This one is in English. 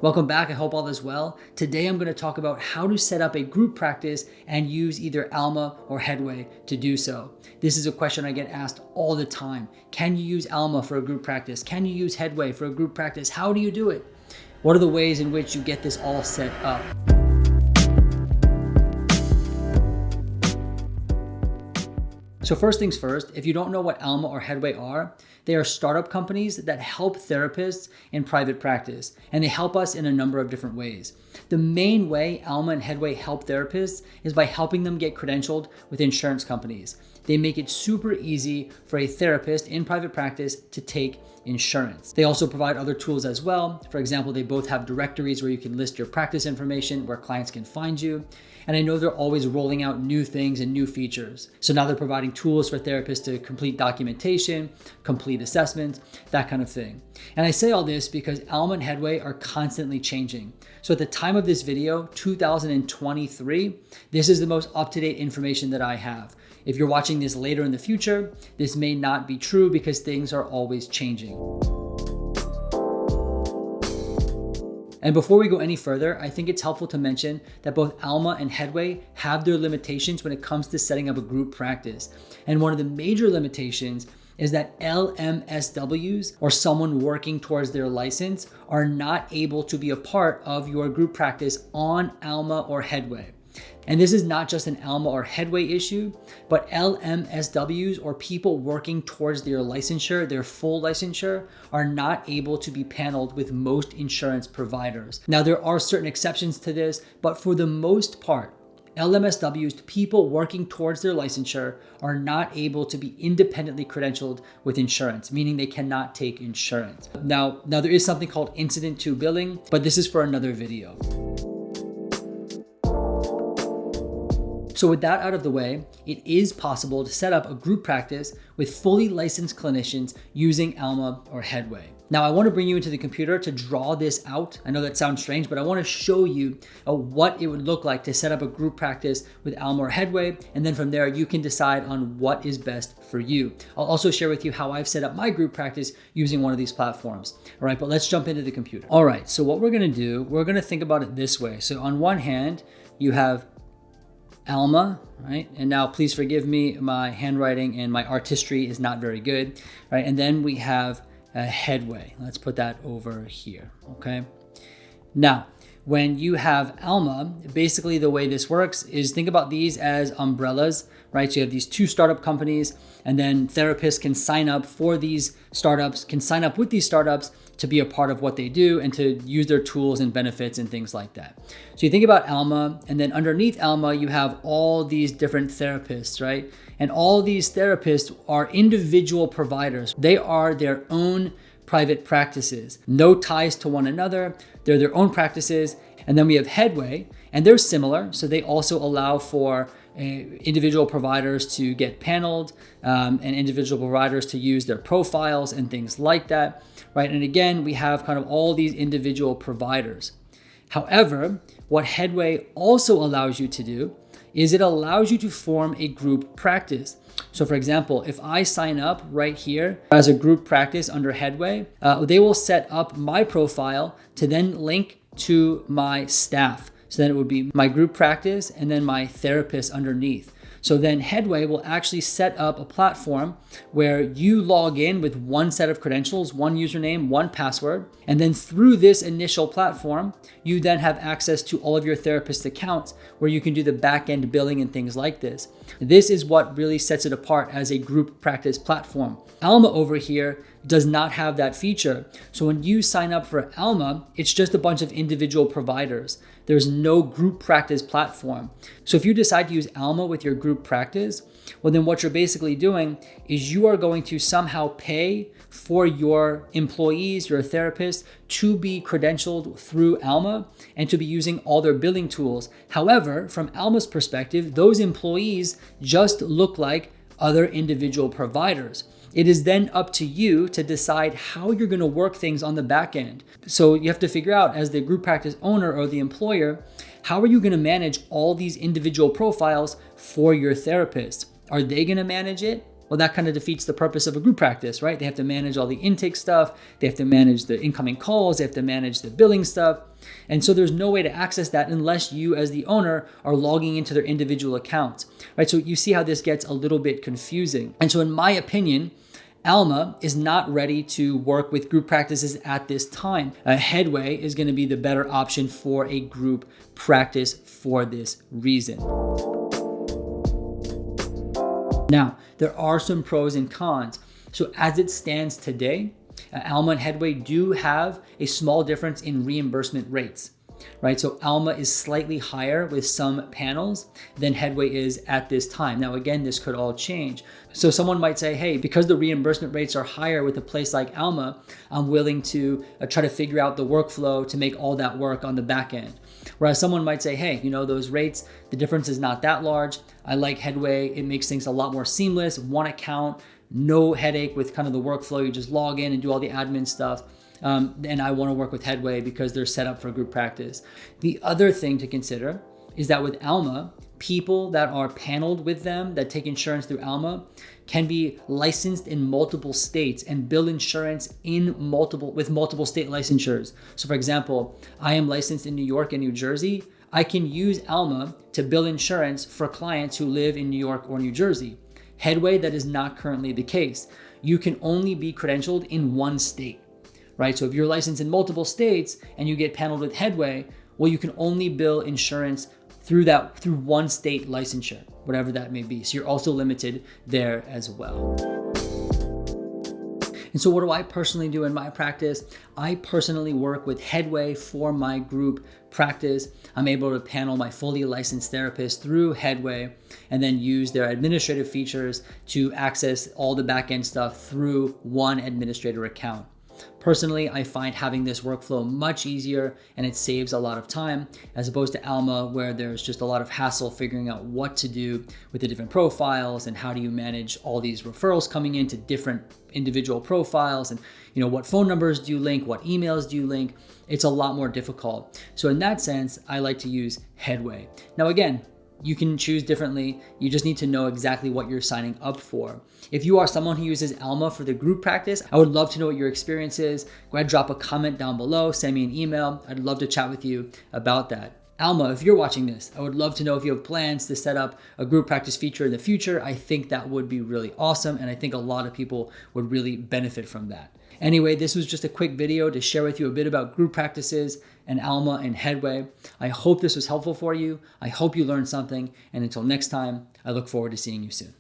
Welcome back, I hope all is well. Today I'm going to talk about how to set up a group practice and use either ALMA or Headway to do so. This is a question I get asked all the time. Can you use ALMA for a group practice? Can you use Headway for a group practice? How do you do it? What are the ways in which you get this all set up? So first things first, if you don't know what ALMA or Headway are, they are startup companies that help therapists in private practice, and they help us in a number of different ways. The main way ALMA and Headway help therapists is by helping them get credentialed with insurance companies. They make it super easy for a therapist in private practice to take insurance. They also provide other tools as well. For example, they both have directories where you can list your practice information, where clients can find you. And I know they're always rolling out new things and new features. So now they're providing tools for therapists to complete documentation, complete assessments, that kind of thing. And I say all this because ALMA and Headway are constantly changing. So at the time of this video, 2023, this is the most up-to-date information that I have. If you're watching this later in the future, this may not be true because things are always changing. And before we go any further, I think it's helpful to mention that both ALMA and Headway have their limitations when it comes to setting up a group practice. And one of the major limitations is that LMSWs, or someone working towards their license, are not able to be a part of your group practice on ALMA or Headway. And this is not just an ALMA or Headway issue, but LMSWs, or people working towards their licensure, their full licensure, are not able to be paneled with most insurance providers. Now, there are certain exceptions to this, but for the most part, LMSWs, people working towards their licensure, are not able to be independently credentialed with insurance, meaning they cannot take insurance. Now there is something called incident to billing, but this is for another video. So with that out of the way, it is possible to set up a group practice with fully licensed clinicians using ALMA or Headway. Now, I want to bring you into the computer to draw this out. I know that sounds strange, but I want to show you what it would look like to set up a group practice with ALMA or Headway, and then from there, you can decide on what is best for you. I'll also share with you how I've set up my group practice using one of these platforms. All right, but let's jump into the computer. All right, so what we're going to do, we're going to think about it this way. So on one hand, you have ALMA, right? And now please forgive me, my handwriting and my artistry is not very good, right? And then we have a Headway. Let's put that over here, okay? Now, when you have ALMA, basically the way this works is think about these as umbrellas, right? So you have these two startup companies, and then therapists can sign up for these startups, can sign up with these startups to be a part of what they do and to use their tools and benefits and things like that. So you think about ALMA, and then underneath ALMA, you have all these different therapists, right? And all these therapists are individual providers. They are their own private practices, no ties to one another. They're their own practices. And then we have Headway, and they're similar. So they also allow for individual providers to get paneled and individual providers to use their profiles and things like that, right? And again, we have kind of all these individual providers. However, what Headway also allows you to do is it allows you to form a group practice. So for example, if I sign up right here as a group practice under Headway, they will set up my profile to then link to my staff. So then it would be my group practice and then my therapist underneath. So then Headway will actually set up a platform where you log in with one set of credentials, one username, one password. And then through this initial platform, you then have access to all of your therapist accounts where you can do the back-end billing and things like this. This is what really sets it apart as a group practice platform. ALMA over here does not have that feature. So when you sign up for ALMA, it's just a bunch of individual providers. There's no group practice platform. So if you decide to use ALMA with your group practice, well, then what you're basically doing is you are going to somehow pay for your employees, your therapists, to be credentialed through ALMA and to be using all their billing tools. However, from ALMA's perspective, those employees just look like other individual providers. It is then up to you to decide how you're going to work things on the back end. So you have to figure out, as the group practice owner or the employer, how are you going to manage all these individual profiles for your therapist? Are they going to manage it? Well, that kind of defeats the purpose of a group practice, right? They have to manage all the intake stuff. They have to manage the incoming calls. They have to manage the billing stuff. And so there's no way to access that unless you as the owner are logging into their individual accounts, right? So you see how this gets a little bit confusing. And so in my opinion, ALMA is not ready to work with group practices at this time. Headway is going to be the better option for a group practice for this reason. Now, there are some pros and cons. So as it stands today, ALMA and Headway do have a small difference in reimbursement rates, right? So ALMA is slightly higher with some panels than Headway is at this time. Now, again, this could all change. So someone might say, hey, because the reimbursement rates are higher with a place like ALMA, I'm willing to try to figure out the workflow to make all that work on the back end. Whereas someone might say, hey, those rates, the difference is not that large. I like Headway. It makes things a lot more seamless. One account, no headache with kind of the workflow. You just log in and do all the admin stuff. And I want to work with Headway because they're set up for group practice. The other thing to consider is that with ALMA, people that are paneled with them, that take insurance through ALMA, can be licensed in multiple states and bill insurance with multiple state licensures. So for example, I am licensed in New York and New Jersey. I can use ALMA to bill insurance for clients who live in New York or New Jersey. Headway, that is not currently the case. You can only be credentialed in one state, right? So if you're licensed in multiple states and you get paneled with Headway, well, you can only bill insurance through one state licensure, whatever that may be. So you're also limited there as well. And so what do I personally do in my practice? I personally work with Headway for my group practice. I'm able to panel my fully licensed therapist through Headway and then use their administrative features to access all the back-end stuff through one administrator account. Personally, I find having this workflow much easier and it saves a lot of time as opposed to ALMA, where there's just a lot of hassle figuring out what to do with the different profiles and how do you manage all these referrals coming into different individual profiles and what phone numbers do you link, what emails do you link. It's a lot more difficult. So in that sense, I like to use Headway. Now again, you can choose differently. You just need to know exactly what you're signing up for. If you are someone who uses ALMA for the group practice, I would love to know what your experience is. Go ahead, drop a comment down below, send me an email. I'd love to chat with you about that. ALMA, if you're watching this, I would love to know if you have plans to set up a group practice feature in the future. I think that would be really awesome, and I think a lot of people would really benefit from that. Anyway, this was just a quick video to share with you a bit about group practices and ALMA and Headway. I hope this was helpful for you. I hope you learned something. And until next time, I look forward to seeing you soon.